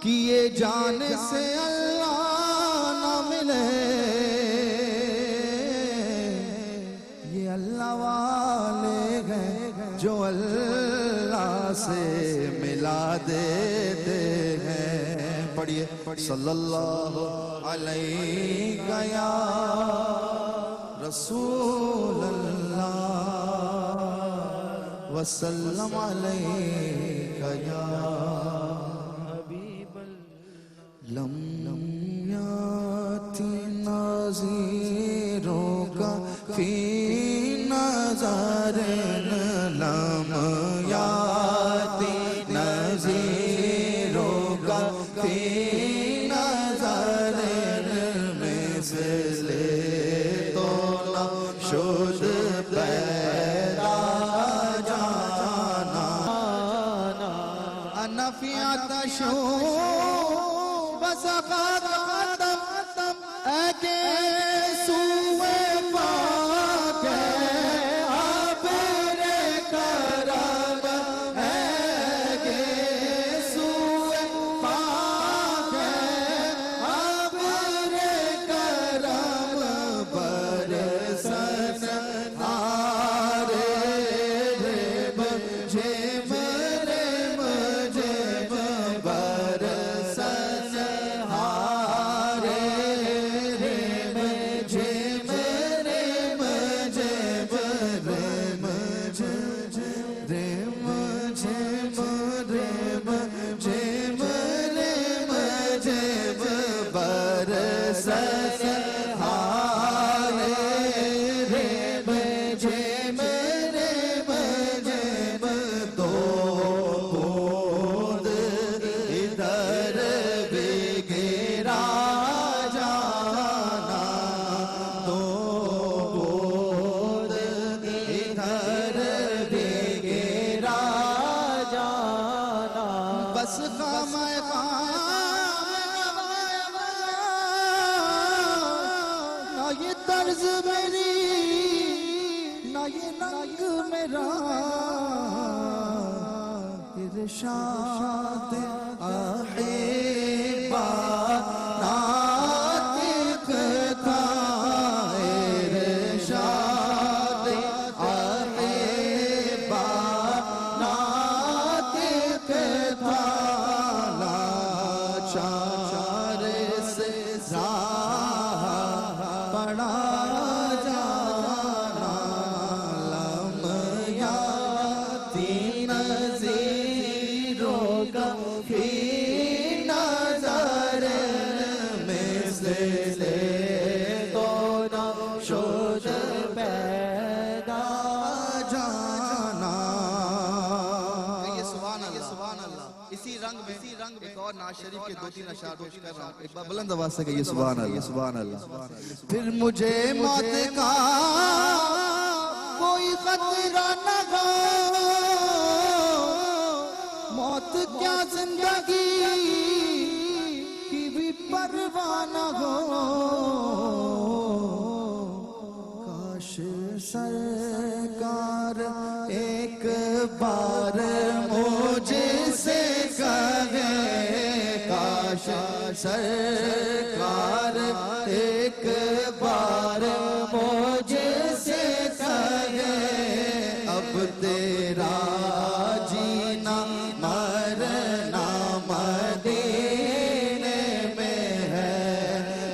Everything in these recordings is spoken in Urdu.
کیے جانے سے اللہ نہ ملے، یہ اللہ والے ہیں جو اللہ سے ملا دیتے ہیں۔ پڑھیے صلی اللہ علیہ یا رسول اللہ وسلم علیہ یا لم یاتی نظیروں کا فی نظر، لم یاتی نظیروں کا فی نظر، مثل تو نہ شد پیدا جانا، انا فی عطشوں بسقطم اگے سوئے پاک عبر کرم اگے سوئے پاک عبر کرم برسن آرے رب جم رم جم برسن بس خام نہ یہ طرز میری نہ یہ رنگ میرا، ارشاد احبا ناطق تھا، ارشاد احبا ناطق تھا، لاچار سے راہ پڑا جانا، لم یاتی نظیروں کا فی نظر، مثل تو نہ شد پیدا جانا۔ سبحان اللہ۔ اسی رنگ میں ایک اور نعت شریف کے دو تین اشعار پیش کر رہا ہوں، ایک بار بلند آواز سے کہیے سبحان اللہ سبحان اللہ۔ پھر مجھے موت کا کوئی خطرہ نہ ہو، موت کیا زندگی کی بھی پرواہ نہ ہو، کاش سرکار ایک بار مجھے سے کہے، کاش سرکار ایک بار مجھے سے کہے، اب تیرا جینا مرنا مدینے میں ہے،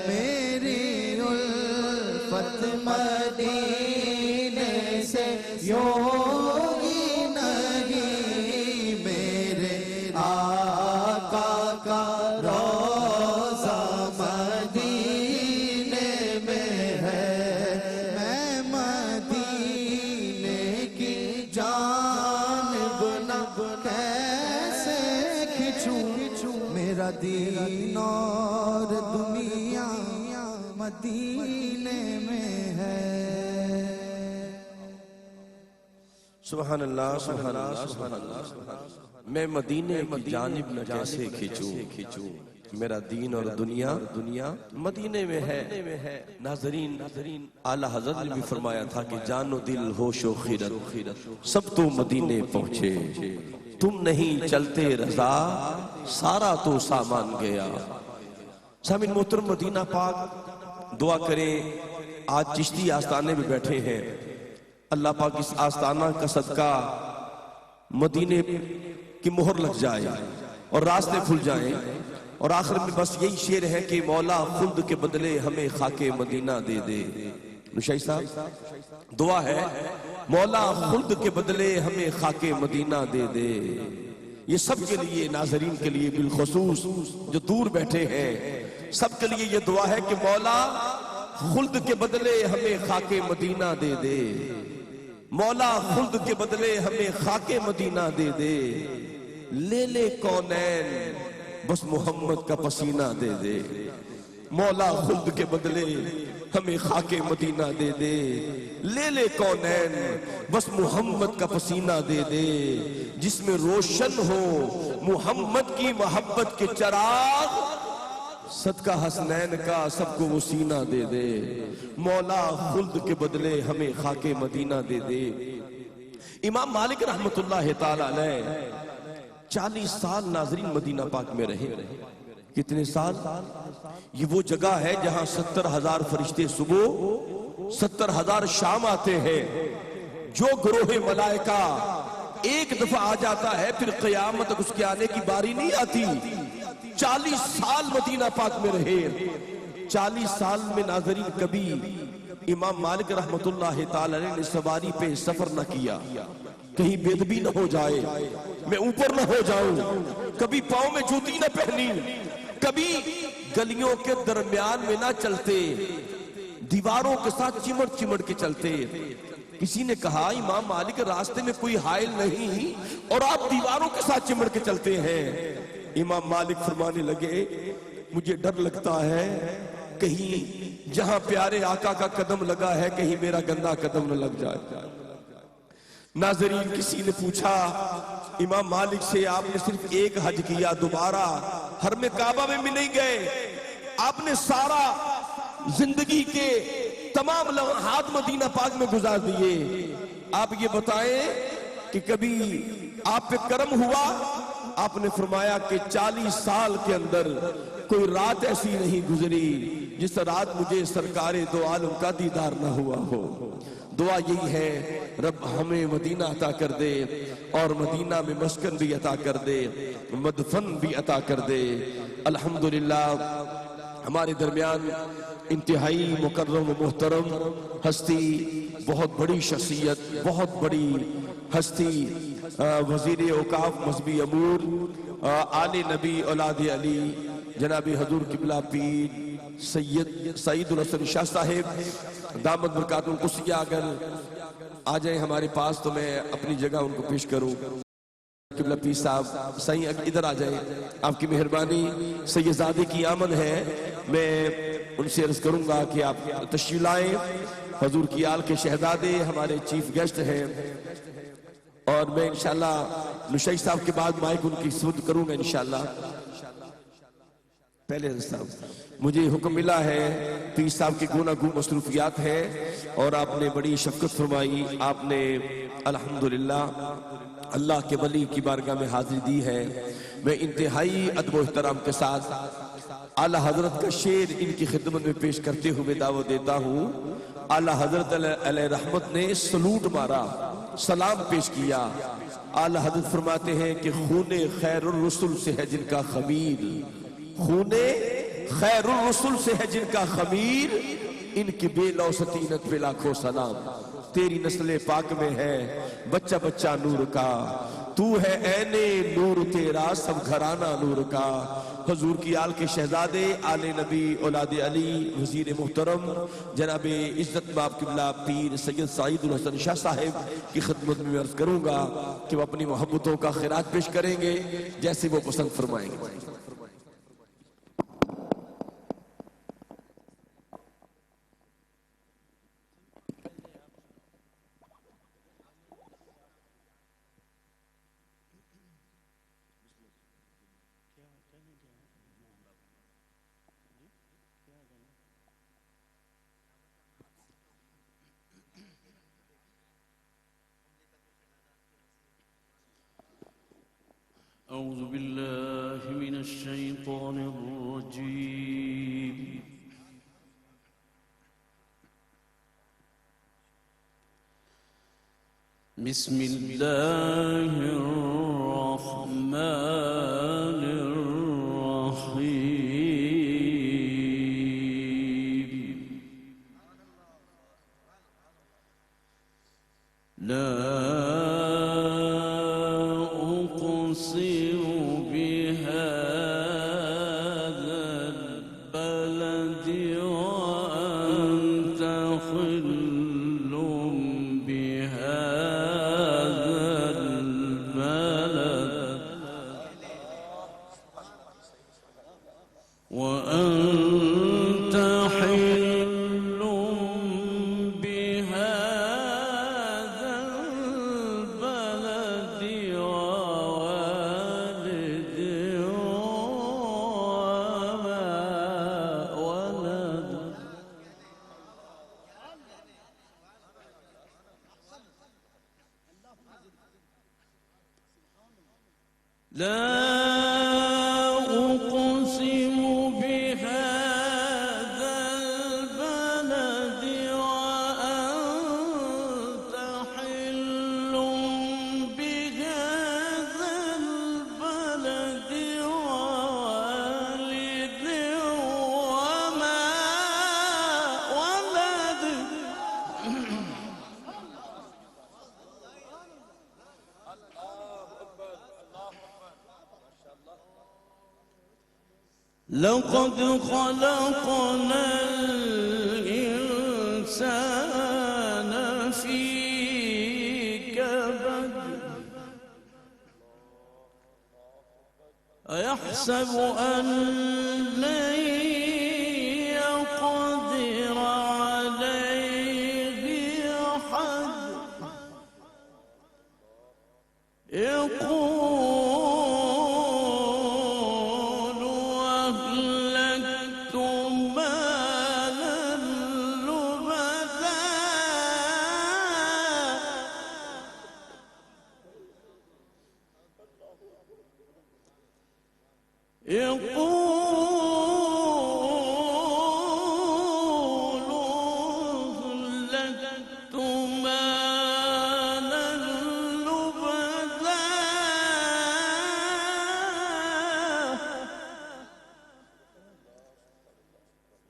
میری الفت مدینے سے یوں ہی نہیں، میرے آقا کا روضہ مدینے میں ہے، میں مدینے کی جانب نہ کیسے کھچوں، میرا دین اور دنیا مدینے میں ہے۔ سبحان اللہ سبحان اللہ سبحان اللہ، میں مدینے کی جانب نہ کیسے کھچوں، میرا دین اور دنیا مدینے میں ہے۔ ناظرین اعلیٰ حضرت نے بھی فرمایا تھا کہ جان و دل ہوش و خیرت سب تو مدینے پہنچے، تم نہیں چلتے رضا سارا تو سامان گیا۔ سامعین محترم، مدینہ پاک دعا کریں، آج چشتی آستانے میں بیٹھے ہیں، اللہ پاک اس آستانہ کا صدقہ مدینے کی مہر لگ جائے اور راستے کھل جائیں، اور آخر میں بس یہی شعر ہے کہ مولا خلد کے بدلے ہمیں خاک مدینہ دے دے۔ نشائی صاحب دعا ہے، مولا خلد کے بدلے ہمیں خاک مدینہ دے دے۔ یہ سب کے لیے، ناظرین کے لیے بالخصوص جو دور بیٹھے ہیں، سب کے لیے یہ دعا ہے کہ مولا خلد کے بدلے ہمیں خاک مدینہ دے دے، مولا خلد کے بدلے ہمیں خاک مدینہ دے دے، لے لے کونین بس محمد کا پسینہ دے دے، مولا خلد کے بدلے ہمیں خاک مدینہ دے دے، لے لے کونین بس محمد کا پسینہ دے دے، جس میں روشن ہو محمد کی محبت کے چراغ، صدقہ حسنین کا سب کو وہ سینہ دے دے، مولا خلد کے بدلے ہمیں خاک مدینہ دے دے۔ امام مالک رحمت اللہ تعالی علیہ 40 سال ناظرین مدینہ پاک میں رہے۔ کتنے سال؟ یہ وہ جگہ ہے جہاں 70,000 فرشتے صبح 70,000 شام آتے ہیں، جو گروہ ملائکہ ایک دفعہ آ جاتا ہے پھر قیامت تک اس کے آنے کی باری نہیں آتی۔ 40 سال مدینہ پاک میں رہے، 40 سال میں ناظرین کبھی امام مالک رحمت اللہ تعالی نے سواری پہ سفر نہ کیا، کہیں بےدبی نہ ہو جائے، میں اوپر نہ ہو جاؤں، کبھی پاؤں میں جوتی نہ پہنی، کبھی گلیوں کے درمیان میں نہ چلتے، دیواروں کے ساتھ چمٹ چمٹ کے چلتے۔ کسی نے کہا امام مالک راستے میں کوئی حائل نہیں اور آپ دیواروں کے ساتھ چمٹ کے چلتے ہیں۔ امام مالک فرمانے لگے مجھے ڈر لگتا ہے کہیں جہاں پیارے آقا کا قدم لگا ہے کہیں میرا گندا قدم نہ لگ جائے۔ ناظرین کسی نے پوچھا امام مالک سے آپ نے صرف ایک حج کیا، دوبارہ حرم کعبہ میں بھی نہیں گئے، آپ نے سارا زندگی کے تمام لمحات مدینہ پاک میں گزار دیے، آپ یہ بتائیں کہ کبھی آپ پہ کرم ہوا؟ آپ نے فرمایا کہ 40 سال کے اندر کوئی رات ایسی نہیں گزری جس رات مجھے سرکار دو عالم کا دیدار نہ ہوا ہو۔ دعا یہی ہے رب ہمیں مدینہ عطا کر دے اور مدینہ میں مسکن بھی عطا کر دے، مدفن بھی عطا کر دے۔ الحمدللہ ہمارے درمیان انتہائی مکرم و محترم ہستی، بہت بڑی شخصیت، بہت بڑی ہستی، وزیر اوقاف مذہبی امور، آل نبی اولاد علی، جناب حضور قبلہ پیر سید سعید الحسن شاہ صاحب دامت برکات القدسیہ اگر آ جائیں ہمارے پاس تو میں اپنی جگہ ان کو پیش کروں۔ قبلہ پیر صاحب صحیح ادھر آ جائیں، آپ کی مہربانی، سید زادے کی آمد ہے، میں ان سے عرض کروں گا کہ آپ تشریف لائیں۔ حضور کی آل کے شہزادے ہمارے چیف گیسٹ ہیں، اور میں انشاءاللہ نشائی صاحب کے بعد مائک ان کی سپرد کروں گا انشاءاللہ۔ پہلے صاحب مجھے حکم ملا ہے، پیر صاحب کی گونہ گو مصروفیات ہیں اور آپ نے بڑی شفقت فرمائی، آپ نے الحمدللہ اللہ کے ولی کی بارگاہ میں حاضری دی ہے۔ میں انتہائی ادب و احترام کے ساتھ اعلیٰ حضرت کا شعر ان کی خدمت میں پیش کرتے ہوئے دعوت دیتا ہوں۔ اعلیٰ حضرت علیہ رحمت نے سلوٹ مارا، سلام پیش کیا۔ اعلیٰ حضرت فرماتے ہیں کہ خون خیر الرسل سے ہے جن کا خمیر، خون خیر الرسل سے ہے جن کا خمیر، ان کی بے لوثتینت پہ لاکھوں سلام۔ تیری نسل پاک میں ہے بچہ بچہ نور کا، تو ہے عین نور تیرا سب گھرانہ نور کا۔ حضور کی آل کے شہزادے، آل نبی اولاد علی، وزیر محترم جناب عزت باب قبلہ پیر سید سعید الحسن شاہ صاحب کی خدمت میں عرض کروں گا کہ وہ اپنی محبتوں کا خیرات پیش کریں گے جیسے وہ پسند فرمائیں گے۔ أعوذ بالله من الشيطان الرجيم بسم الله الرحمن الرحيم لا أقسم بهذا البلد وأنت حل بهذا البلد وأنت حل بهذا البلد ووالد وما ولد لا أقسم بهذا البلد وأنت حل بهذا البلد ووالد وما ولد لقد خلقنا الإنسان في كبد أيحسب أن لن يقدر عليه أحد يقول أهلكت مالا لبدا يقول أهلكت مالا لبدا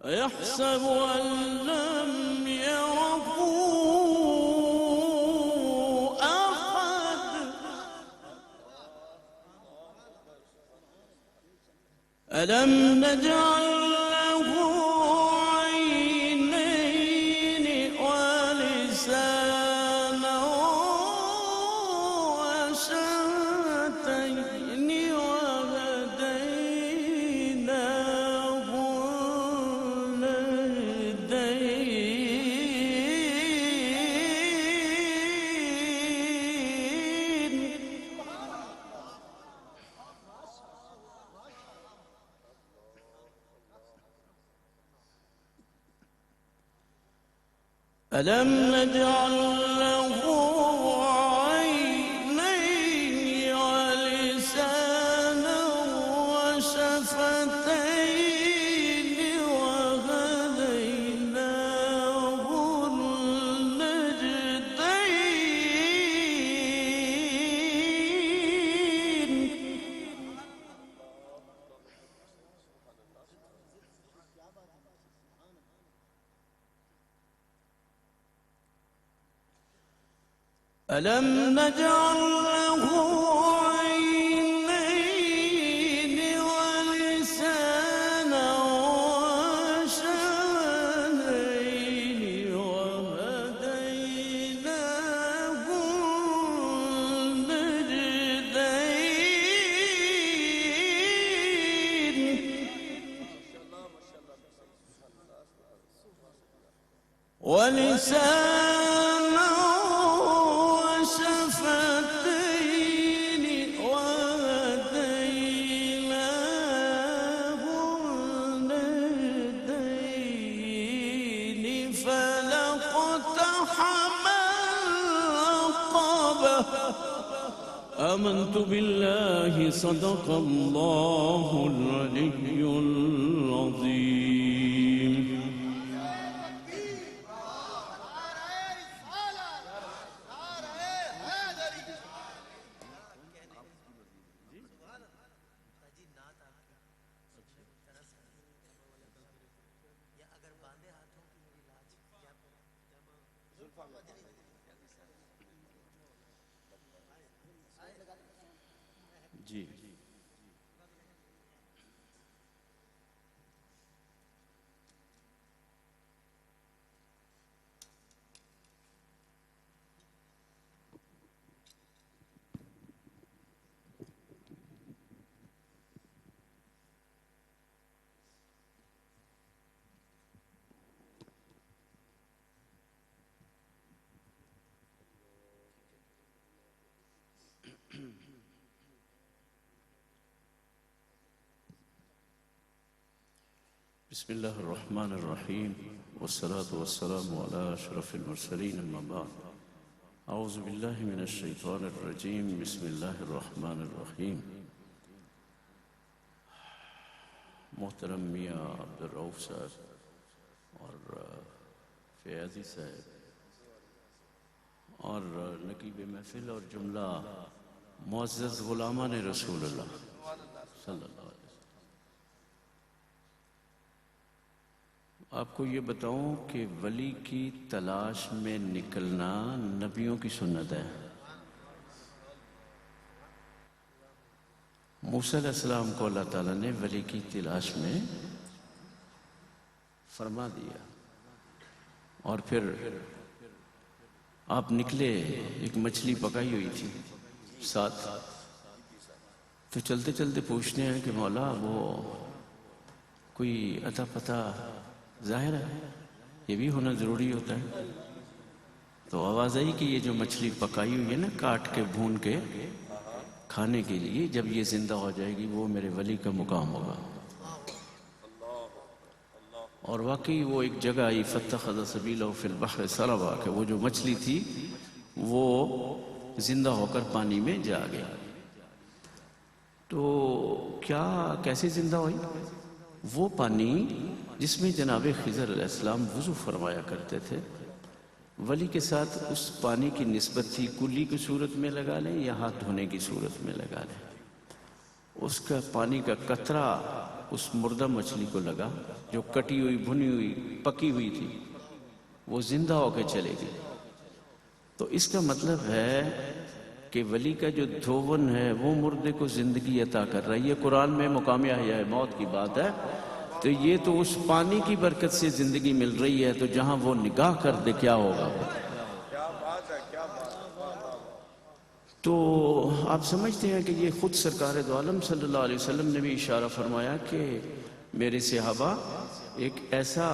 أيحسب أن لم يره أحد ألم نجعل له عينين ولسانا وشفتين وهديناه النجدين ألم نجعل له عينين ولسانا وشفتين وهديناه النجدين ألم نجعل له عينين ولسانا وشفتين وهديناه النجدين ولسانا وشفتين وهديناه النجدين فلا اقتحم العقبة آمنت بالله صدق الله العلي العظيم. جی بسم الله الرحمن الرحيم والصلاة والسلام على أشرف المرسلين أما بعد أعوذ بالله من الشيطان الرجيم بسم الله الرحمن الرحيم. محترم میاں عبدالرؤف صاحب اور فیاضی صاحب اور نقیب محفل اور جملہ معزز غلامان رسول اللہ صلی اللہ علیہ وسلم، آپ کو یہ بتاؤں کہ ولی کی تلاش میں نکلنا نبیوں کی سنت ہے. موسیٰ علیہ السلام کو اللہ تعالیٰ نے ولی کی تلاش میں فرما دیا اور پھر آپ نکلے. ایک مچھلی پکائی ہوئی تھی ساتھ، تو چلتے چلتے پوچھتے ہیں کہ مولا وہ کوئی اتا پتہ ظاہر ہے، یہ بھی ہونا ضروری ہوتا ہے. تو آواز آئی کہ یہ جو مچھلی پکائی ہوئی ہے نا کاٹ کے بھون کے کھانے کے لیے، جب یہ زندہ ہو جائے گی وہ میرے ولی کا مقام ہوگا. اور واقعی وہ ایک جگہ آئی فاتخذ سبیلہ فی البحر سربا، کہ وہ جو مچھلی تھی وہ زندہ ہو کر پانی میں جا گئی. تو کیسے زندہ ہوئی؟ وہ پانی جس میں جناب خضر علیہ السلام وضو فرمایا کرتے تھے، ولی کے ساتھ اس پانی کی نسبت تھی کلی کی صورت میں لگا لیں یا ہاتھ دھونے کی صورت میں لگا لیں. اس کا پانی کا قطرہ اس مردہ مچھلی کو لگا جو کٹی ہوئی بھنی ہوئی پکی ہوئی تھی، وہ زندہ ہو کے چلے گی. تو اس کا مطلب ہے کہ ولی کا جو دھون ہے وہ مردے کو زندگی عطا کر رہا ہے. یہ قرآن میں مقام احیاء موت کی بات ہے. تو یہ تو اس پانی کی برکت سے زندگی مل رہی ہے، تو جہاں وہ نگاہ کر دے کیا ہوگا. تو آپ سمجھتے ہیں کہ یہ خود سرکار دو عالم صلی اللہ علیہ وسلم نے بھی اشارہ فرمایا کہ میرے صحابہ ایک ایسا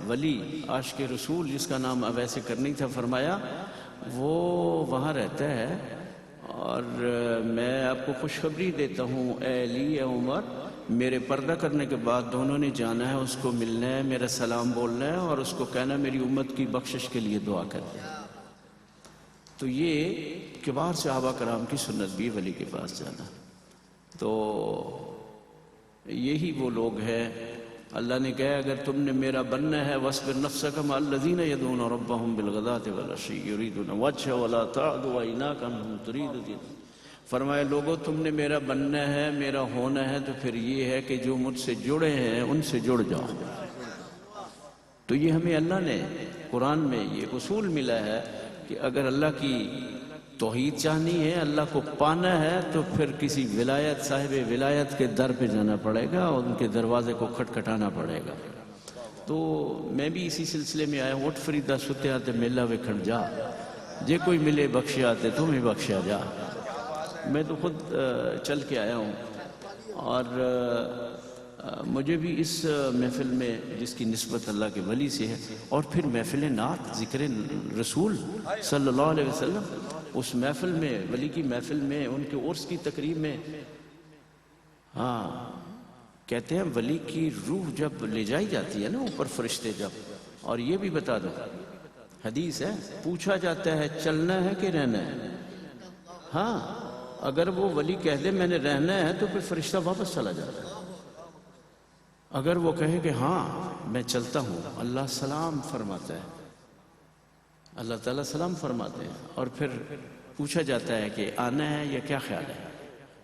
ولی عاشق رسول جس کا نام اب ایسے کرنی تھا، فرمایا وہ وہاں رہتا ہے اور میں آپ کو خوشخبری دیتا ہوں اے علی اے عمر، میرے پردہ کرنے کے بعد دونوں نے جانا ہے، اس کو ملنا ہے، میرا سلام بولنا ہے اور اس کو کہنا میری امت کی بخشش کے لیے دعا کر. تو یہ کبار صحابہ کرام کی سنت بھی ولی کے پاس جانا. تو یہی وہ لوگ ہیں، اللہ نے کہا اگر تم نے میرا بننا ہے وَاصْبِرْ نَفْسَكَ مَعَ الَّذِينَ يَدْعُونَ رَبَّهُمْ بِالْغَدَاةِ وَالْعَشِيِّ يُرِيدُونَ وَجْهَهُ وَلَا تَعْدُ عَيْنَاكَ عَنْهُمْ تُرِيدُ زِينَةَ. فرمایا لوگوں تم نے میرا بننا ہے، میرا ہونا ہے، تو پھر یہ ہے کہ جو مجھ سے جڑے ہیں ان سے جڑ جاؤ. تو یہ ہمیں اللہ نے قرآن میں یہ اصول ملا ہے کہ اگر اللہ کی توحید چاہنی ہے، اللہ کو پانا ہے، تو پھر کسی ولایت صاحب ولایت کے در پہ جانا پڑے گا اور ان کے دروازے کو کھٹکھٹانا پڑے گا. تو میں بھی اسی سلسلے میں آیا ہوں. اٹھ فریدہ ستیا تے میلہ ویکھن جا، جے کوئی ملے بخشیا تے تمہیں بخشیا جا. میں تو خود چل کے آیا ہوں اور مجھے بھی اس محفل میں جس کی نسبت اللہ کے ولی سے ہے، اور پھر محفل نعت ذکر رسول صلی اللہ علیہ وسلم، اس محفل میں ولی کی محفل میں ان کے عرس کی تقریب میں کہتے ہیں ولی کی روح جب لے جائی جاتی ہے نا اوپر فرشتے جب، اور یہ بھی بتا دو حدیث ہے، پوچھا جاتا ہے چلنا ہے کہ رہنا ہے. اگر وہ ولی کہہ دے میں نے رہنا ہے تو پھر فرشتہ واپس چلا جاتا ہے. اگر وہ کہے کہ ہاں میں چلتا ہوں، اللہ سلام فرماتا ہے، اللہ تعالیٰ سلام فرماتے ہیں، اور پھر پوچھا جاتا ہے کہ آنا ہے یا کیا خیال ہے.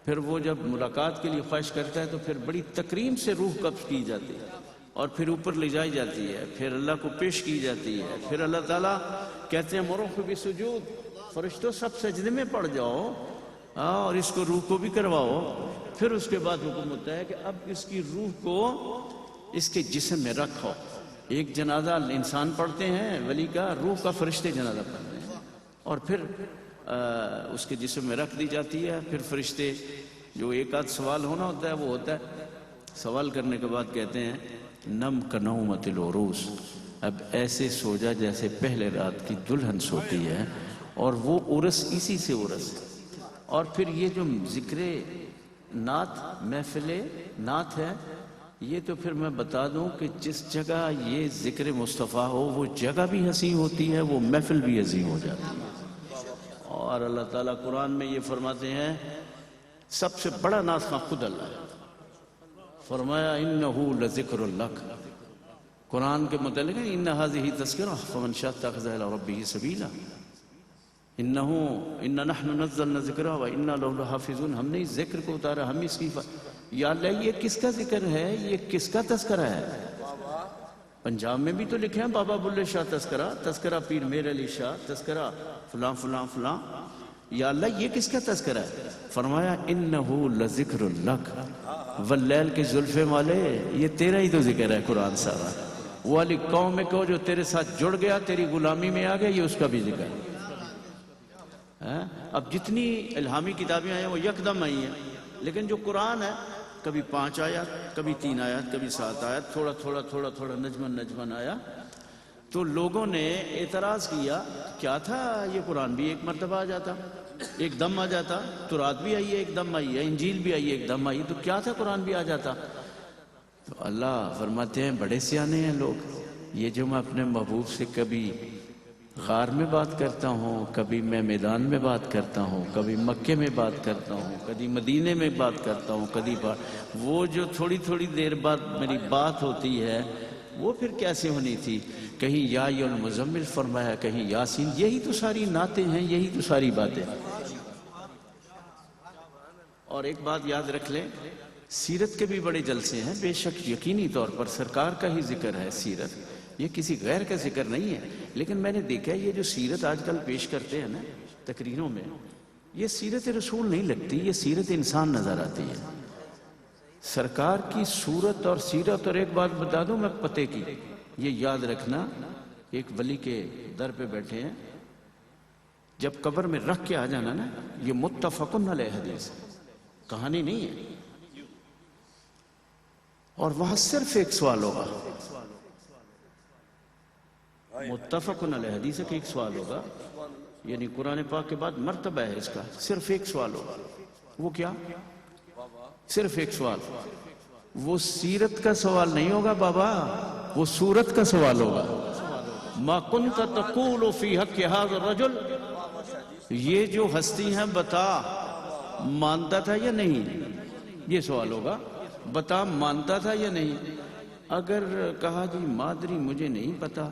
پھر وہ جب ملاقات کے لیے خواہش کرتا ہے تو پھر بڑی تکریم سے روح قبض کی جاتی ہے اور پھر اوپر لے جائی جاتی ہے، پھر اللہ کو پیش کی جاتی ہے. پھر اللہ تعالیٰ کہتے ہیں مرحو بسجود، فرشتوں سب سجدے میں پڑ جاؤ اور اس کو روح کو بھی کرواؤ. پھر اس کے بعد حکم ہوتا ہے کہ اب اس کی روح کو اس کے جسم میں رکھو. ایک جنازہ انسان پڑھتے ہیں ولی کا، روح کا فرشتے جنازہ پڑھتے ہیں، اور پھر اس کے جسم میں رکھ دی جاتی ہے. پھر فرشتے جو ایک آدھ سوال ہونا ہوتا ہے وہ ہوتا ہے. سوال کرنے کے بعد کہتے ہیں نم کنومت العروس، اب ایسے سو جا جیسے پہلے رات کی دلہن سوتی ہے، اور وہ عرس اسی سے عرس. اور پھر یہ جو ذکر نعت محفل نعت ہے، یہ تو پھر میں بتا دوں کہ جس جگہ یہ ذکر مصطفیٰ ہو وہ جگہ بھی حسین ہوتی ہے، وہ محفل بھی عظیم ہو جاتی ہے. اور اللہ تعالیٰ قرآن میں یہ فرماتے ہیں سب سے بڑا نعت خواں خود اللہ ہے. فرمایا انہو لذکر لک، قرآن کے متعلق ہے ان ھذہ تذکرہ فمن شاء اتخذ الی ربہ سبیلا. ان نحن نزلنا ذکرہ وانا لہ لحافظون، ہم نے اس ذکر کو اتارا، ہم اس کی یا اللہ یہ کس کا ذکر ہے، یہ کس کا تذکرہ ہے؟ پنجاب میں بھی تو لکھے ہیں بابا بلے شاہ تذکرہ، تذکرہ پیر میر علی شاہ، تذکرہ فلاں فلاں فلاں. یا اللہ یہ کس کا تذکرہ ہے؟ فرمایا انہو لذکر لک واللیل کے زلفے والے، یہ تیرا ہی تو ذکر ہے قرآن سارا. وہ والی قوم کو جو تیرے ساتھ جڑ گیا، تیری غلامی میں آ گیا، یہ اس کا بھی ذکر ہے. اب جتنی الہامی کتابیں آئی ہیں وہ یکدم آئی ہیں، لیکن جو قرآن ہے کبھی 5 آیات، کبھی 3 آیات، کبھی 7 آیات، تھوڑا تھوڑا تھوڑا تھوڑا نجمن آیا. تو لوگوں نے اعتراض کیا کیا تھا یہ قرآن بھی ایک مرتبہ آ جاتا، ایک دم آ جاتا، تورات بھی آئی ہے ایک دم آئی ہے، انجیل بھی آئی ہے ایک دم آئی، تو کیا تھا قرآن بھی آ جاتا. تو اللہ فرماتے ہیں بڑے سیانے ہیں لوگ. یہ جو میں اپنے محبوب سے کبھی غار میں بات کرتا ہوں، کبھی میں میدان میں بات کرتا ہوں، کبھی مکے میں بات کرتا ہوں، کبھی مدینے میں بات کرتا ہوں، کبھی وہ جو تھوڑی تھوڑی دیر بعد میری بات ہوتی ہے وہ پھر کیسے ہونی تھی؟ کہیں یا المزمل فرمایا، کہیں یاسین. یہی تو ساری نعتیں ہیں، یہی تو ساری باتیں. اور ایک بات یاد رکھ لیں، سیرت کے بھی بڑے جلسے ہیں، بے شک یقینی طور پر سرکار کا ہی ذکر ہے سیرت، یہ کسی غیر کا ذکر نہیں ہے. لیکن میں نے دیکھا یہ جو سیرت آج کل پیش کرتے ہیں نا تقریروں میں، یہ سیرت رسول نہیں لگتی، یہ سیرت انسان نظر آتی ہے. سرکار کی صورت اور سیرت. اور ایک بات بتا دوں میں پتے کی، یہ یاد رکھنا، ایک ولی کے در پہ بیٹھے ہیں، جب قبر میں رکھ کے آ جانا نا، یہ متفقن علیہ حدیث، کہانی نہیں ہے. اور وہاں صرف ایک سوال ہوگا، متفقن علیہ حدیث کا ایک سوال ہوگا، یعنی قرآن پاک کے بعد مرتبہ ہے اس کا، صرف ایک سوال ہوگا. وہ کیا؟ صرف ایک سوال. وہ سیرت کا سوال نہیں ہوگا بابا، وہ صورت کا سوال ہوگا. ما کنت تقول فی حق ھذا الرجل، یہ جو ہستی ہیں بتا مانتا تھا یا نہیں، یہ سوال ہوگا. بتا مانتا تھا یا نہیں. اگر کہا جی مادری مجھے نہیں پتا،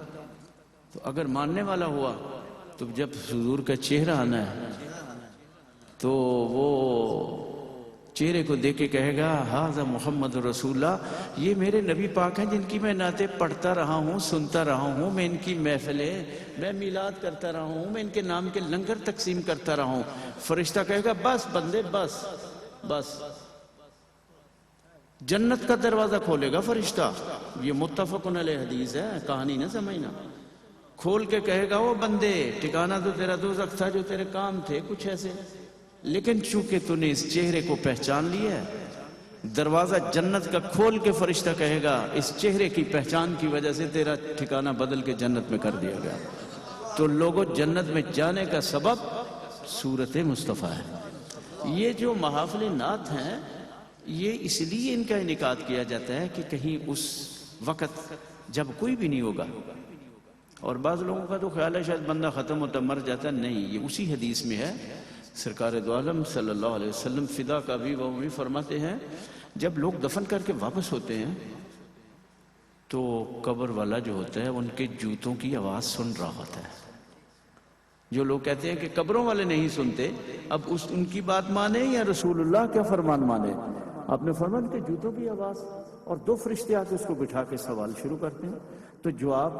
تو اگر ماننے والا ہوا تو جب حضور کا چہرہ آنا ہے تو وہ چہرے کو دیکھ کے کہے گا ھذا محمد رسول اللہ، یہ میرے نبی پاک ہیں جن کی میں نعتیں پڑھتا رہا ہوں، سنتا رہا ہوں، میں ان کی محفلیں، میں میلاد کرتا رہا ہوں، میں ان کے نام کے لنگر تقسیم کرتا رہا ہوں. فرشتہ کہے گا بس بندے بس بس. جنت کا دروازہ کھولے گا فرشتہ، یہ متفقن علیہ حدیث ہے، کہانی نہ سمجھنا. کھول کے کہے گا وہ بندے ٹھکانہ تو تیرا دوزخ تھا، جو تیرے کام تھے کچھ ایسے، لیکن چونکہ تو نے اس چہرے کو پہچان لیا ہے، دروازہ جنت کا کھول کے فرشتہ کہے گا اس چہرے کی پہچان کی وجہ سے تیرا ٹھکانہ بدل کے جنت میں کر دیا گیا. تو لوگوں جنت میں جانے کا سبب صورت مصطفیٰ ہے. یہ جو محافل نعت ہیں یہ اس لیے ان کا انعقاد کیا جاتا ہے کہ کہیں اس وقت جب کوئی بھی نہیں ہوگا. اور بعض لوگوں کا تو خیال ہے شاید بندہ ختم ہوتا مر جاتا، نہیں، یہ اسی حدیث میں ہے سرکار دو عالم صلی اللہ علیہ وسلم فدا کا بھی وہ بھی فرماتے ہیں جب لوگ دفن کر کے واپس ہوتے ہیں تو قبر والا جو ہوتا ہے ان کے جوتوں کی آواز سن رہا ہوتا ہے. جو لوگ کہتے ہیں کہ قبروں والے نہیں سنتے، اب ان کی بات مانے یا رسول اللہ کا فرمان مانے؟ آپ نے فرمایا کہ جوتوں کی آواز، اور 2 فرشتے آ کے اس کو بٹھا کے سوال شروع کرتے ہیں. تو جواب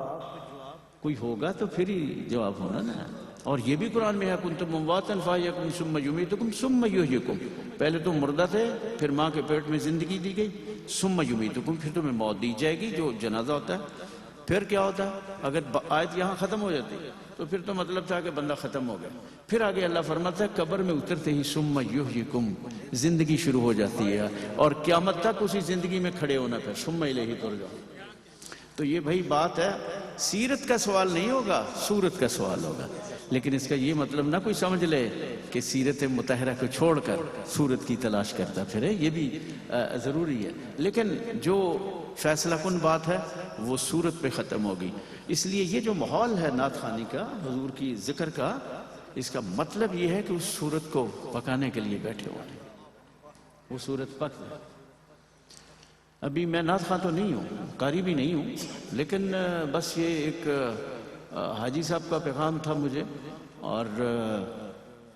کوئی ہوگا تو پھر ہی جواب ہونا نا. اور یہ بھی قرآن میں ہے کنتم امواتا فاحیاکم ثم یمیتکم ثم یحییکم. پہلے تم مردہ تھے، پھر ماں کے پیٹ میں زندگی دی گئی، ثم یمیتکم، پھر تمہیں موت دی جائے گی جو جنازہ ہوتا ہے. پھر کیا ہوتا ہے؟ اگر آیت یہاں ختم ہو جاتی تو پھر تو مطلب تھا کہ بندہ ختم ہو گیا. پھر آگے اللہ فرماتا ہے قبر میں اترتے ہی ثم یحییکم، زندگی شروع ہو جاتی ہے اور قیامت تک اسی زندگی میں کھڑے ہونا. پھر ثم الیہ ترجعون. تو یہ بھائی بات ہے، سیرت کا سوال نہیں ہوگا، صورت کا سوال ہوگا. لیکن اس کا یہ مطلب نہ کوئی سمجھ لے کہ سیرت مطہرہ کو چھوڑ کر صورت کی تلاش کرتا پھرے، یہ بھی ضروری ہے. لیکن جو فیصلہ کن بات ہے وہ صورت پہ ختم ہوگی. اس لیے یہ جو ماحول ہے نعت خوانی کا، حضور کی ذکر کا، اس کا مطلب یہ ہے کہ اس صورت کو پکانے کے لیے بیٹھے ہوئے ہیں. وہ صورت پک ہے. ابھی میں نعت خواں تو نہیں ہوں، قاری بھی نہیں ہوں، لیکن بس یہ ایک حاجی صاحب کا پیغام تھا مجھے. اور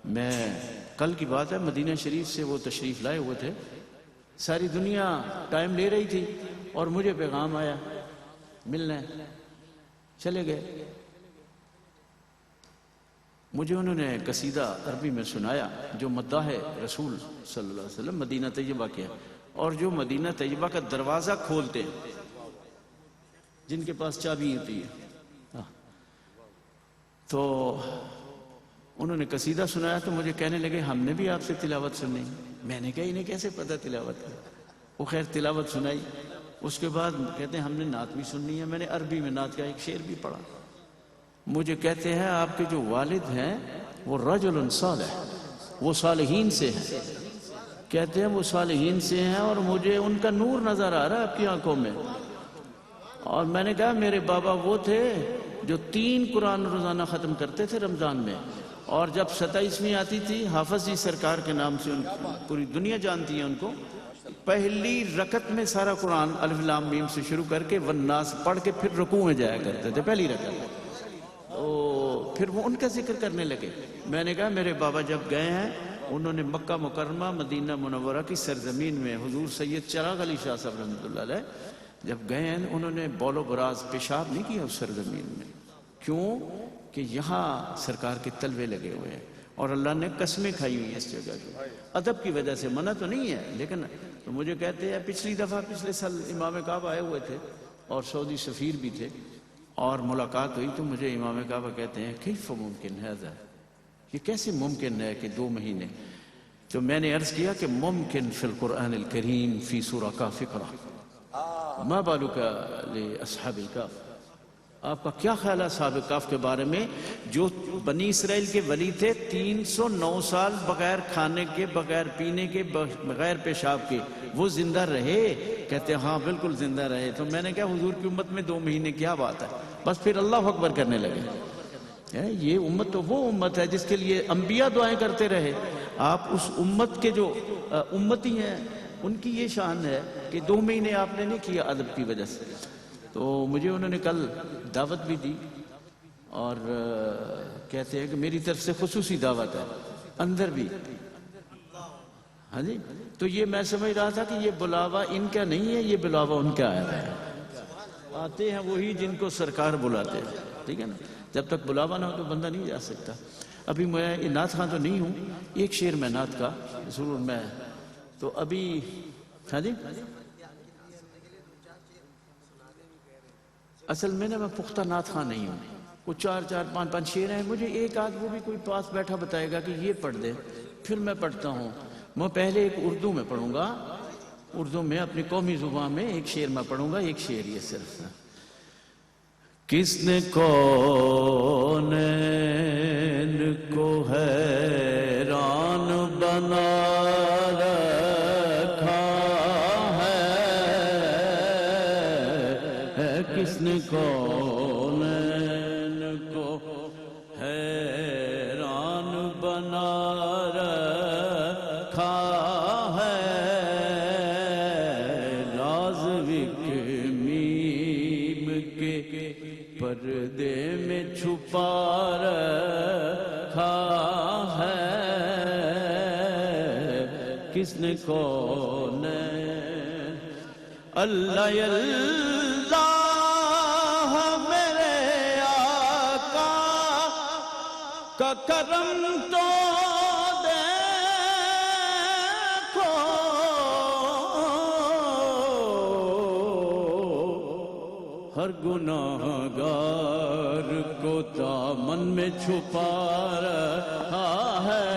میں کل کی بات ہے، مدینہ شریف سے وہ تشریف لائے ہوئے تھے، ساری دنیا ٹائم لے رہی تھی اور مجھے پیغام آیا ملنا ہے. چلے گئے. مجھے انہوں نے قصیدہ عربی میں سنایا جو مداح رسول صلی اللہ علیہ وسلم مدینہ طیبہ کے، اور جو مدینہ طیبہ کا دروازہ کھولتے ہیں، جن کے پاس چابی ہوتی ہے. تو انہوں نے قصیدہ سنایا تو مجھے کہنے لگے ہم نے بھی آپ سے تلاوت سننی. میں نے کہا انہیں کیسے پتہ تلاوت ہے؟ وہ خیر تلاوت سنائی. اس کے بعد کہتے ہیں ہم نے نعت بھی سننی ہے. میں نے عربی میں نعت کا ایک شعر بھی پڑھا. مجھے کہتے ہیں آپ کے جو والد ہیں وہ رجل صالح، وہ صالحین سے ہیں. کہتے ہیں وہ صالحین سے ہیں اور مجھے ان کا نور نظر آ رہا ہے آپ کی آنکھوں میں. اور میں نے کہا میرے بابا وہ تھے جو 3 قرآن روزانہ ختم کرتے تھے رمضان میں، اور جب 27ویں آتی تھی حافظ جی سرکار کے نام سے پوری دنیا جانتی ہے ان کو، پہلی رکعت میں سارا قرآن الف لام میم سے شروع کر کے والناس پڑھ کے پھر رکوع میں جایا کرتے تھے پہلی رکعت میں. پھر وہ ان کا ذکر کرنے لگے. میں نے کہا میرے بابا جب گئے ہیں انہوں نے مکہ مکرمہ مدینہ منورہ کی سرزمین میں حضور سید چراغ علی شاہ صاحب رحمۃ اللہ علیہ جب گئے ہیں انہوں نے بول و براز پیشاب نہیں کیا اس سرزمین میں. کیوں کہ یہاں سرکار کے تلوے لگے ہوئے ہیں اور اللہ نے قسمیں کھائی ہوئی ہیں اس جگہ کی. ادب کی وجہ سے منع تو نہیں ہے، لیکن تو مجھے کہتے ہیں پچھلے سال امام کعبہ آئے ہوئے تھے اور سعودی سفیر بھی تھے اور ملاقات ہوئی تو مجھے امام کعبہ کہتے ہیں کیف ممکن ہے ذا، یہ کیسے ممکن ہے کہ 2 مہینے؟ تو میں نے عرض کیا کہ ممکن فی القرآن الکریم فی سورہ کاف اقرأ ما بالک لاصحاب الکاف. آپ کا کیا خیال ہے اصحاب کاف کے بارے میں جو بنی اسرائیل کے ولی تھے 309 سال بغیر کھانے کے، بغیر پینے کے، بغیر پیشاب کے، وہ زندہ رہے؟ کہتے ہیں ہاں بالکل زندہ رہے. تو میں نے کہا حضور کی امت میں 2 مہینے کیا بات ہے؟ بس پھر اللہ اکبر کرنے لگے. یہ امت تو وہ امت ہے جس کے لیے انبیاء دعائیں کرتے رہے. آپ اس امت کے جو امتی ہیں ان کی یہ شان ہے کہ 2 مہینے آپ نے نہیں کیا ادب کی وجہ سے. تو مجھے انہوں نے کل دعوت بھی دی اور کہتے ہیں کہ میری طرف سے خصوصی دعوت ہے اندر بھی. ہاں جی، تو یہ میں سمجھ رہا تھا کہ یہ بلاوا ان کا نہیں ہے، یہ بلاوا ان کا آیا ہے. آتے ہیں وہی جن کو سرکار بلاتے ہیں. ٹھیک ہے نا، جب تک بلاوا نہ ہو تو بندہ نہیں جا سکتا. ابھی میں نعت خواں تو نہیں ہوں، ایک شعر میں نعت کا ضرور میں تو ابھی. ہاں جی، اصل میں میں پختہ نعت خواں نہیں ہوں. وہ 4 5 شعر ہیں. مجھے ایک آدھ وہ بھی کوئی پاس بیٹھا بتائے گا کہ یہ پڑھ دے، پھر میں پڑھتا ہوں. میں پہلے ایک اردو میں پڑھوں گا، اردو میں اپنی قومی زبان میں ایک شعر میں پڑھوں گا. ایک شعر یہ صرف. کس نے کونین کو حیران بنا رکھا ہے، کس نے کونین کو حیران بنا پردے میں چھپا رکھا ہے کس نے کون اللہ اللہ میرے آقا کا کرم تو دیکھو ہر گناہگار کو دامن میں چھپا رکھا ہے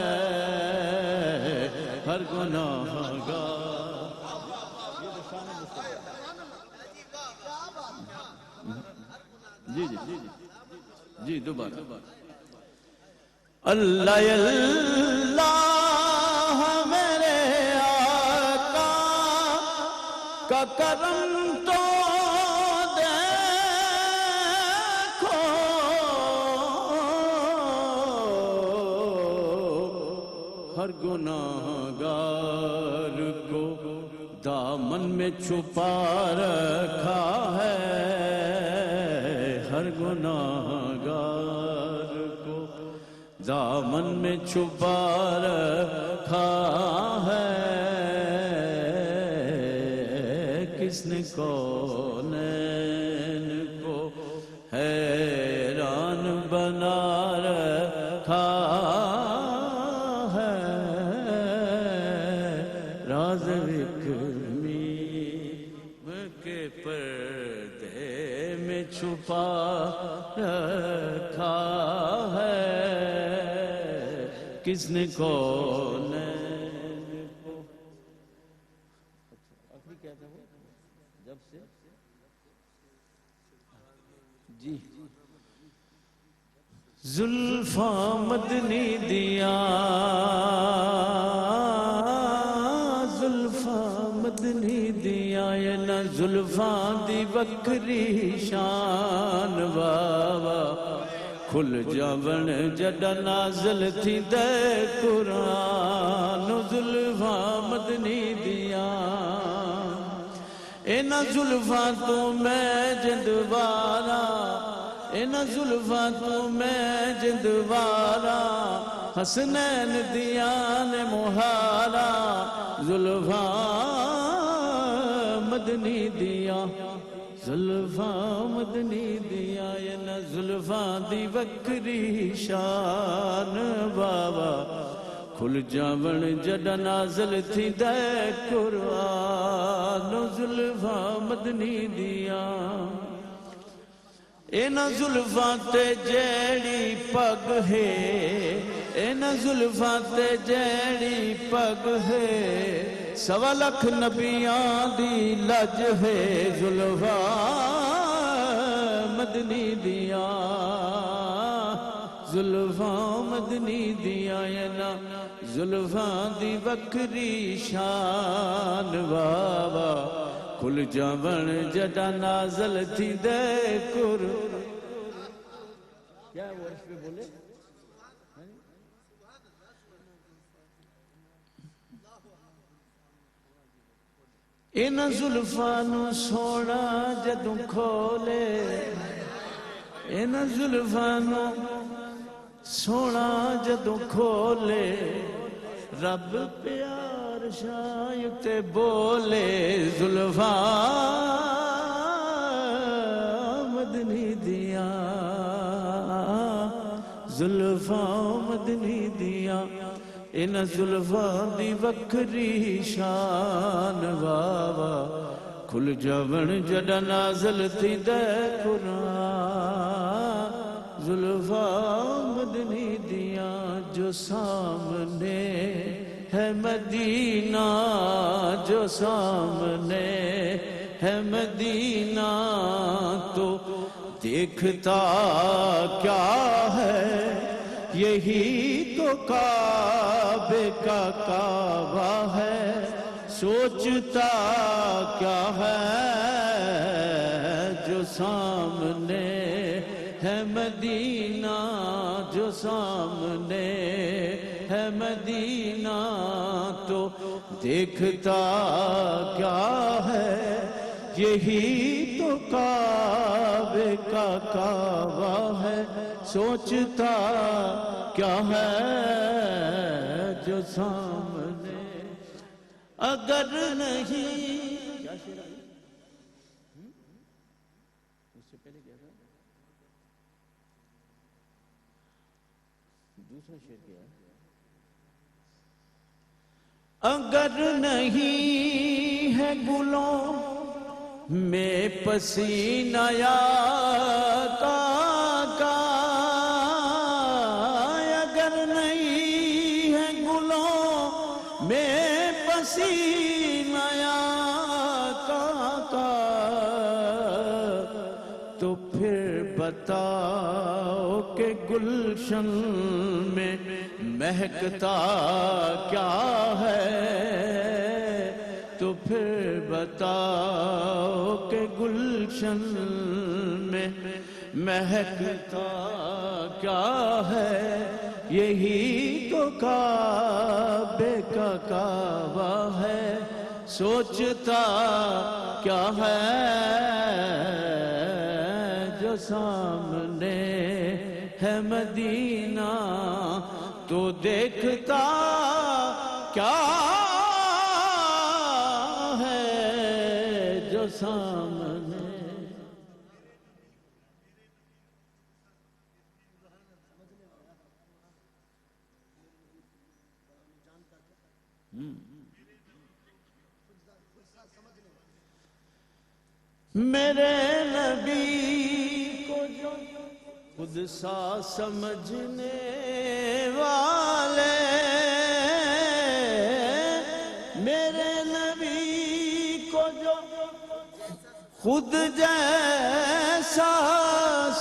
ہر گناہگار جی دوبارہ اللہ اللہ میرے آقا کا کرم تو دیکھو ہر گناہگار کو دامن میں چھپا رکھا ہے ہر گناہگار کو دامن میں چھپا رکھا ہے کس نے کونین کو حیران بنا رکھا ہے راز کے پردے میں چھپا رکھا ہے کس نے کون جب سے جی زلفاں مدنی دیا مدنی دیا یہ نہ زلفاں دی بکری شان بابا کھل جاون جڈا نازل تھی دے قرآن زلفاں مدنی دیا اے نہ زلفاں تو میں جندوارا اے نہ زلفاں تو میں جندوارا حسنین دیان مہارا زلفاں مدنی دیا زلفاں مدنی دیا یہ نہ زلفاں دی بکری شان بابا کھل جاون جڈا نازل تھی دے قرآن زلفاں مدنی دیا اے نہ زلفاں تے جیڑی پگ ہے اے نہ زلفاں تے جیڑی پگ ہے سوا لکھ نبیاں دی لج ہے زلفاں مدنی دیا زلفاں مدنی دیا یہ نہ زلفاں دی بکری شان بابا کھل جاون جڈا نازل تھی دے کیا وہ عرش پہ بولے ان زلفانو سونا جدوں کھولے ان زلفانو سونا جدوں کھولے رب پیار شاید بولے زلفاں مدنی دیا زلفاں مدنی دیا ان زلفاں دی وکری شان بابا کھل جاون جڈا نازل تھی دے قرآن زلفاں مدنی دیا جو سامنے ہے مدینہ جو سامنے ہے مدینہ تو دیکھتا کیا ہے یہی تو کعبے کا کعبہ ہے سوچتا کیا ہے جو سامنے ہے مدینہ جو سامنے ہے مدینہ تو دیکھتا کیا ہے یہی تو کعبے کا کعبہ ہے، سوچتا کیا ہے جو سامنے اگر نہیں. اگر نہیں ہے گلوں میں پسینہ یا کا، اگر نہیں ہے گلوں میں پسینہ یا کا، تو پھر بتاؤ کہ گلشن میں مہکتا کیا ہے، تو پھر بتاؤ کہ گلشن میں مہکتا کیا ہے. یہی تو کعبے کا کعبہ ہے، سوچتا کیا ہے جو سامنے ہے مدینہ، تو دیکھتا کیا ہے جو سامنے. میرے نبی کو جو خود سا سمجھنے والے، میرے نبی کو جو خود جیسا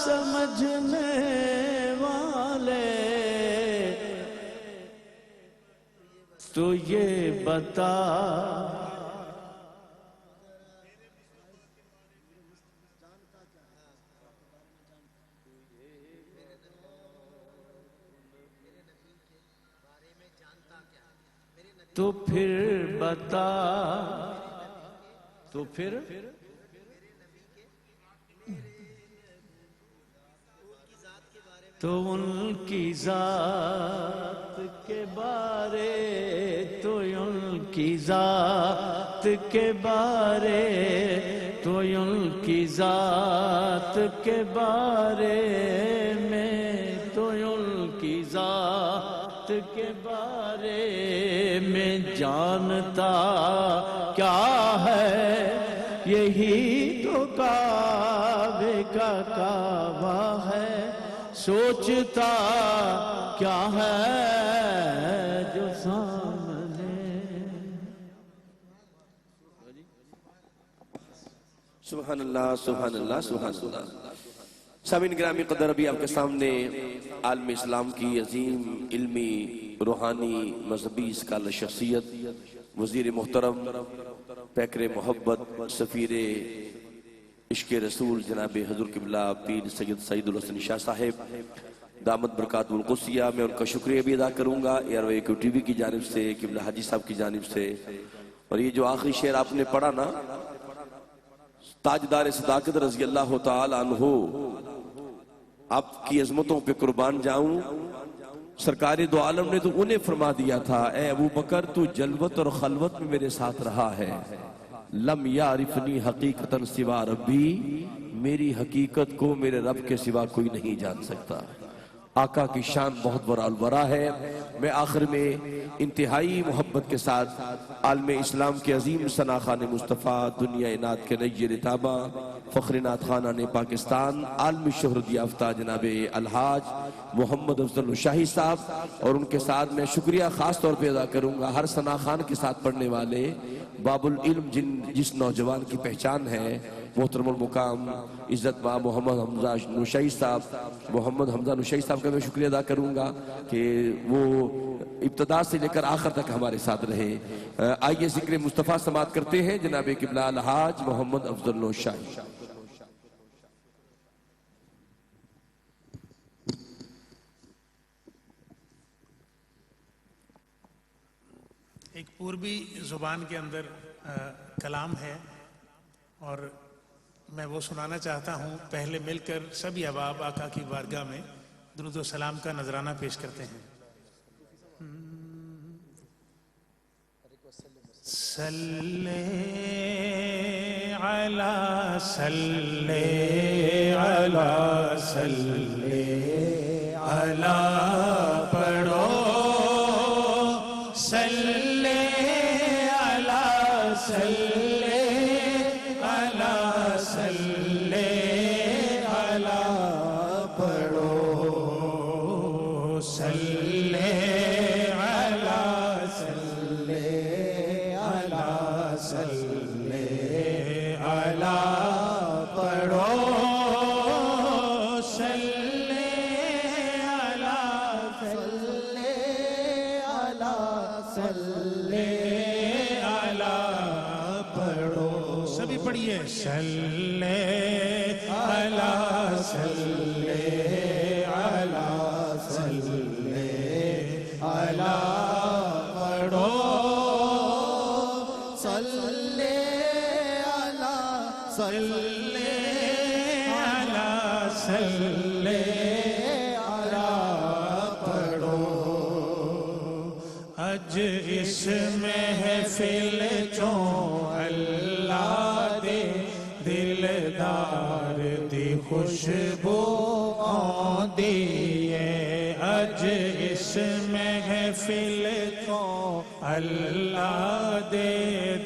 سمجھنے والے، تو یہ بتا تو پھر بتا، تو پھر تو ان کی ذات کے بارے، تو ان کی ذات کے بارے، تو ان کی ذات کے بارے میں، تو ان کی ذات کے بارے میں جانتا کیا ہے. یہی تو کعبے کا کعبہ ہے، سوچتا کیا ہے جو سامنے. سبحان اللہ سبحان اللہ سبحان اللہ. سامعین گرامی قدر، ابھی آپ کے سامنے عالم اسلام کی عظیم علمی روحانی مذہبی اسکالر شخصیت، وزیر محترم، پیکر محبت، سفیر عشق رسول جناب حضور قبلہ پیر سید سعید الحسن شاہ صاحب دامت برکات القدسیہ، میں ان کا شکریہ بھی ادا کروں گا ARO ٹی وی کی جانب سے، قبلہ حاجی صاحب کی جانب سے. اور یہ جو آخری شعر آپ نے پڑھا نا، تاجدار صداقت رضی اللہ تعالی عنہ، آپ کی عظمتوں پہ قربان جاؤں. سرکار دو عالم نے تو انہیں فرما دیا تھا، اے ابو بکر تو جلوت اور خلوت میں میرے ساتھ رہا ہے، لم یعرفنی حقیقتاً سوا ربی، میری حقیقت کو میرے رب کے سوا کوئی نہیں جان سکتا. آقا کی شان بہت بڑا الورا ہے. میں آخر میں انتہائی محبت کے ساتھ عالم اسلام کے عظیم ثنا خان مصطفیٰ، دنیا اناد کے نیر تابہ، فخر نعت خانان پاکستان، عالمی شہرت یافتہ جناب الحاج محمد افضل شاہی صاحب، اور ان کے ساتھ میں شکریہ خاص طور پہ ادا کروں گا ہر ثنا خان کے ساتھ پڑھنے والے باب العلم جس نوجوان کی پہچان ہے، محترم المقام عزت ماں محمد حمزہ نوشائی صاحب، محمد حمزہ نوشائی صاحب کا میں شکریہ ادا کروں گا کہ وہ ابتدا سے لے کر آخر تک ہمارے ساتھ رہے. آئیے ذکر مصطفیٰ سماعت کرتے ہیں جناب قبلہ الحاج محمد افضل نوشائی. ایک پوربی زبان کے اندر کلام ہے اور میں وہ سنانا چاہتا ہوں. پہلے مل کر سبھی احباب آقا کی بارگاہ میں درود و سلام کا نذرانہ پیش کرتے ہیں. صلی علی پڑھو صلی علی پڑھو صلی پڑھیے صلی علی پڑھو صلی علی پڑھو. اج اس محفل چوں اللہ دے دلدار دی خوشبو آندی ہے. اج اس محفل چوں اللہ دے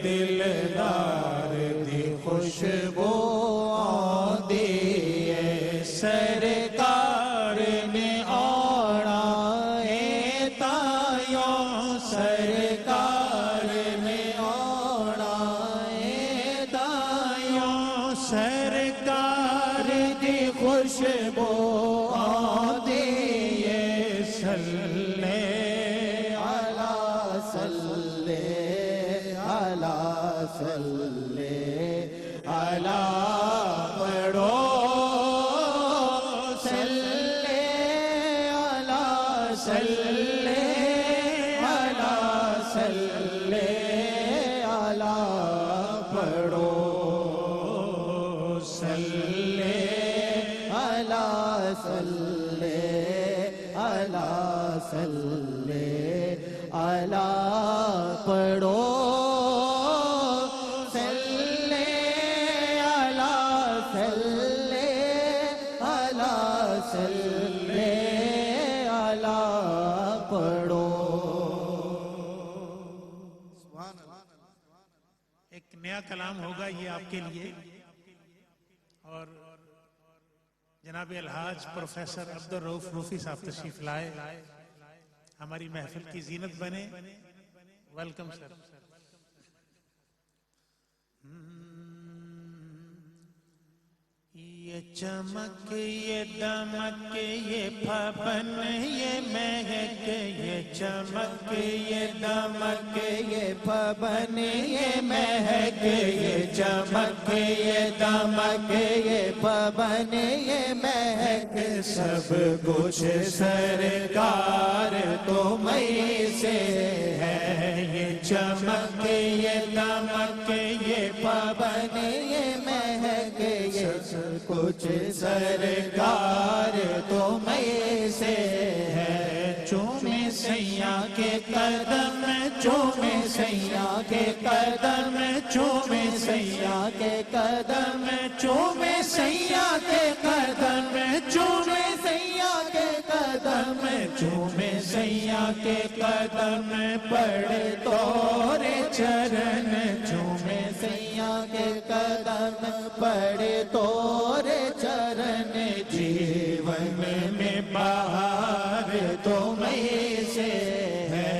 دلدار دی خوشبو آندی ہے. سرکار نے آنا ہے تایوں سرکار نے آنا ہے تایوں سرکار دی خوشبو آندی ہے. صلی علی پڑھو صلی علی پڑھو صلی علی پڑھو ایک نیا کلام ہوگا یہ آپ کے لیے، اور جناب الحاج پروفیسر عبدالرؤف روفی صاحب تشریف لائے، ہماری محفل کی زینت بنے. Welcome sir. یہ چمک یہ دمک یہ پھپن یہ مہک یہ چمک یہ دمک یہ پھپن یہ مہک یہ چمک یہ دمک یہ پھپن یہ مہک سب کچھ سرکار تمہیں سے ہے. یہ چمک یہ دمک یہ پھپن یہ مہک یہ کچھ سرکار تمہیں سے ہے. چومے سیاں کے قدم چومے سیاں کے قدم چومے سیاں کے قدم چومے سیاں کے قدم چومے سیاں کے قدم چومے سیاں کے قدم پڑے تورے چرن چومے سیاں کے قدم پڑے تورے چرن. جیون میں بہار تمہیں سے ہے.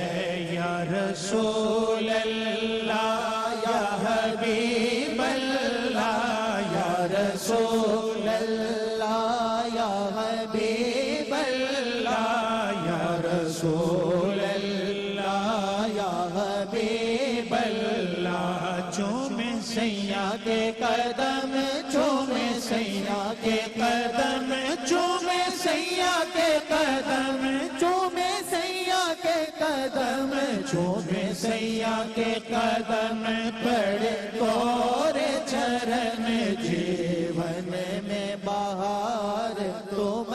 یا رسول اللہ یا حبیب اللہ یا رسول اللہ یا حبیب اللہ یا رسول اللہ یا حبیب اللہ. چومے سیاں کے قدم چومے سیاں کے قدم چومے سیاں کے قدم چومے سیاں کے قدم چومے سیاں کے قدم پڑے تورے چرن.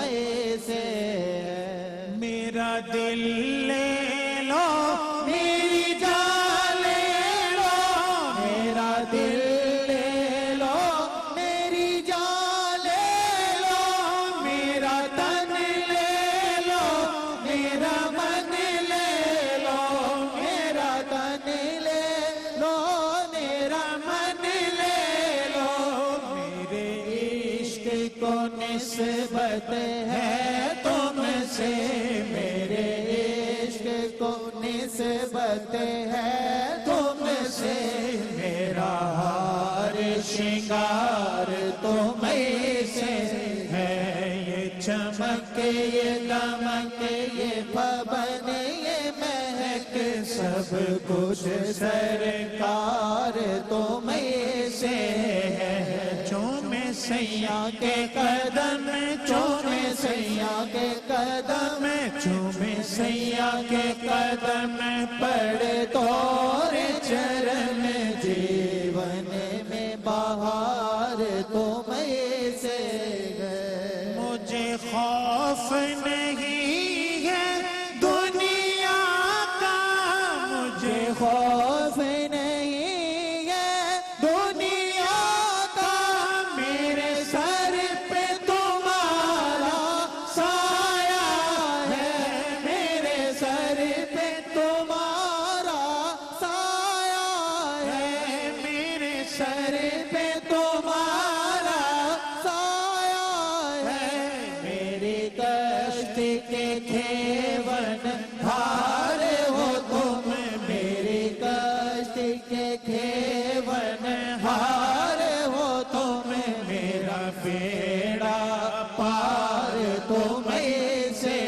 میں سے ہے میرا دل لے لو میری جان لے لو میرا دل لے لو میری جان لے لو میرا تن لے لو میرا من لے لو میرا تن لے لو میرا من لے لو میرے عشق کو نسبت ہے تم سے میرے عشق کو نسبت ہے تم سے میرا ہار شنگار تم سے ہے یہ چمک یہ دمک یہ پون یہ مہک سب کچھ سرکار تم سے ہے چومے سیاں کے قدم چومے سیاں کے قدم چومے سیاں کے قدم پڑے تور چرن جیون میں بہار تم سے ہے مجھے خوف نہیں ہے دنیا کا مجھے خوف نہیں ہے دنیا کا میرے سر پہ تمہارا سایہ ہے میرے سر پہ تمہارا سایہ ہے میرے سر پہ تمہارا سایہ ہے میری کشتی کے کھیون ہار ہو تم میری کشتی کے کھیون ہار ہو تم میرا بیڑا پار تم سے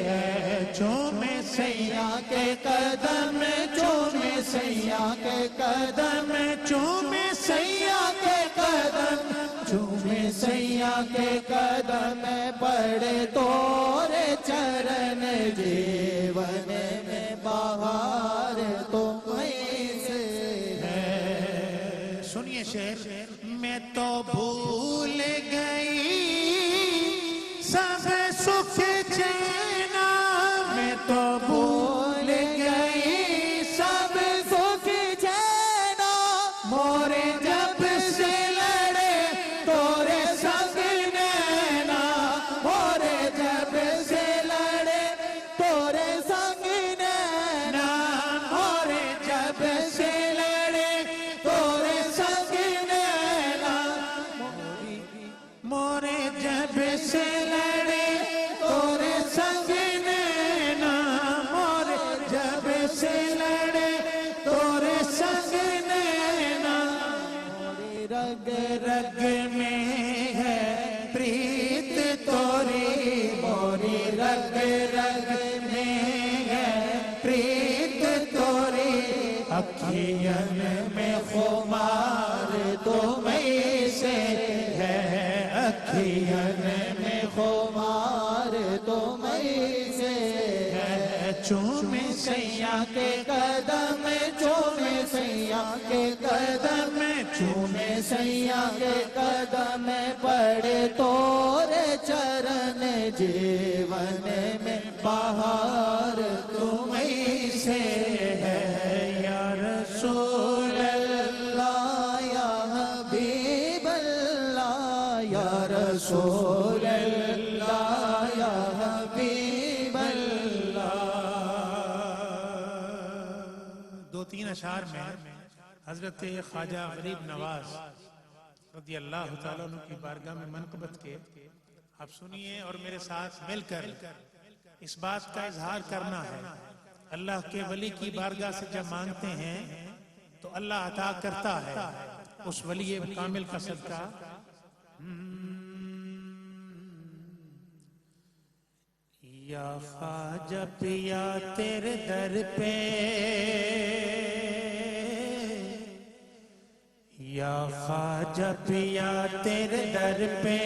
ہے چومے سیاں کے قدم چومے سیاں کے قدم چومے سیاں کے قدم چومے سیاں کے قدم پڑے تور چرن جیون میں بہار تم سے ہے سنیے شعر میں تو بھول گئی سب سکھ چینا میں تو بھول گئی سب سکھ چینا مورے جب سے لڑے تورے سنگ نینا مورے جب سے لڑے تورے سنگ نینا مورے جب سے لڑے تورے سنگ نینا مورے جب سے لڑے تورے سنگ نینا مورے جب سے لڑے تورے سنگ نینا رگ رگ میں ہے پریت توری موری رگ رگ میں ہے پریت توری اکھیان میں خمار تم سے ہے اکھیان میں خمار تم سے ہے چومے سیاں کے قدم چومے سیاں کے قدم چومے سیاں کے قدم پڑے تور چرن جیون میں بہار تم سے ہے یا رسول اللہ یا حبیب اللہ یا رسول اللہ یا حبیب اللہ دو تین اشعار میں حضرت خواجہ غریب نواز رضی اللہ تعالیٰ عنہ کی بارگاہ میں منقبت کے آپ سنیے اور میرے ساتھ مل کر اس بات کا اظہار کرنا ہے اللہ کے ولی کی بارگاہ سے جب مانگتے ہیں تو اللہ عطا کرتا ہے اس ولی کامل کا صدقہ یا خواجہ پیا تیرے در پہ یا خواجہ پیا تیرے در پہ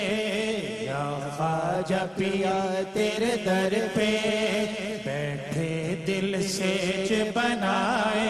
یا خواجہ پیا تیرے در پہ بیٹھے دل سیج بنائے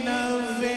90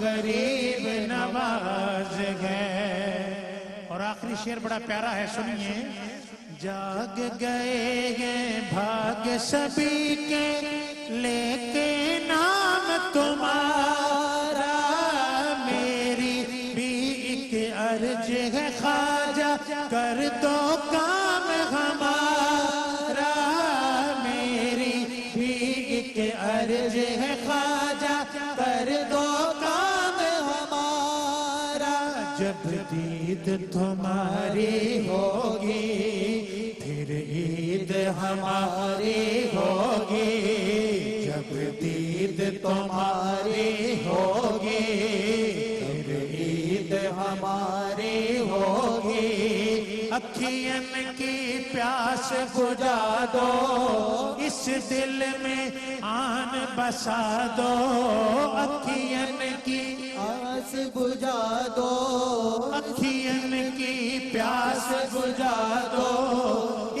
غریب نواز ہے. اور آخری شعر بڑا پیارا ہے، سنیے. جاگ گئے ہیں بھاگ سبھی کے لے کے نام تمہارا. میری بھی ایک عرض ہے خواجہ کر دو کام ہمارا. میری بھی ایک عرض ہے خواجہ کر دو کام ہمارا. جب دید تمہاری ہوگی پھر عید ہماری ہوگی. جب دید تمہاری ہوگی پھر عید ہماری ہوگی. اکھیاں کی پیاس بجھا دو اس دل میں آن بسا دو. اکھیاں کی پیاس بجھا دو اکھیاں کی پیاس بجھا دو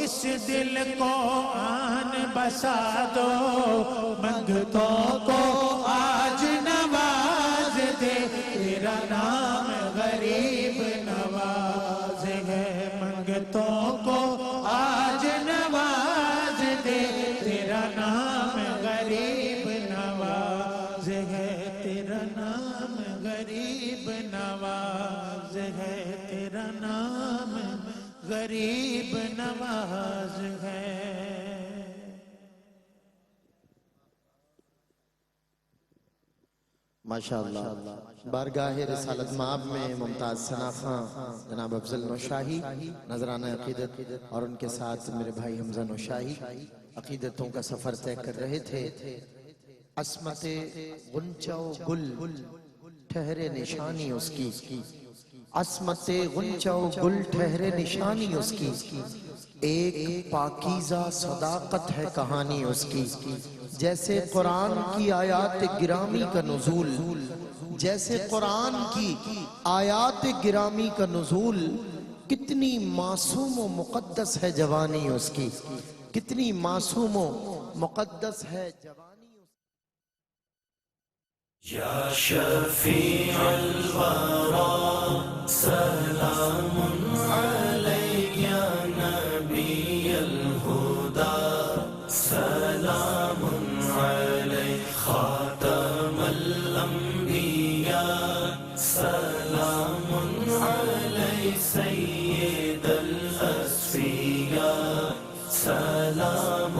اس دل کو آن بسا دو. منگتوں کو آج نواز دے تیرا نام غریب نواز ہے. منگتوں کو آج نواز دے تیرا نام غریب نواز ہے. تیرا نام غریب نواز ہے. تیرا نام غریب نواز ہے. ماشاءاللہ بارگاہ رسالت مآب میں ممتاز ثنا خاں جناب افضل نوشاہی نذرانہ عقیدت اور ان کے ساتھ میرے بھائی حمزہ نوشاہی عقیدتوں کا سفر طے کر رہے تھے. عصمت غنچہ و گل ٹھہرے نشانی اس کی. عصمت غنچہ و گل ٹھہرے نشانی اس کی. ایک پاکیزہ صداقت ہے کہانی اس کی. جیسے قرآن کی آیات گرامی کا نزول جیسے قرآن کی آیات گرامی کا نزول. کتنی معصوم و مقدس ہے جوانی اس کی. کتنی معصوم و مقدس ہے جوانی. یا شفیع الورا سلام علیک یا نبی الہدی. سلام علیک خاتم الانبیاء. سلام علیک سید الاسفیاء. سلام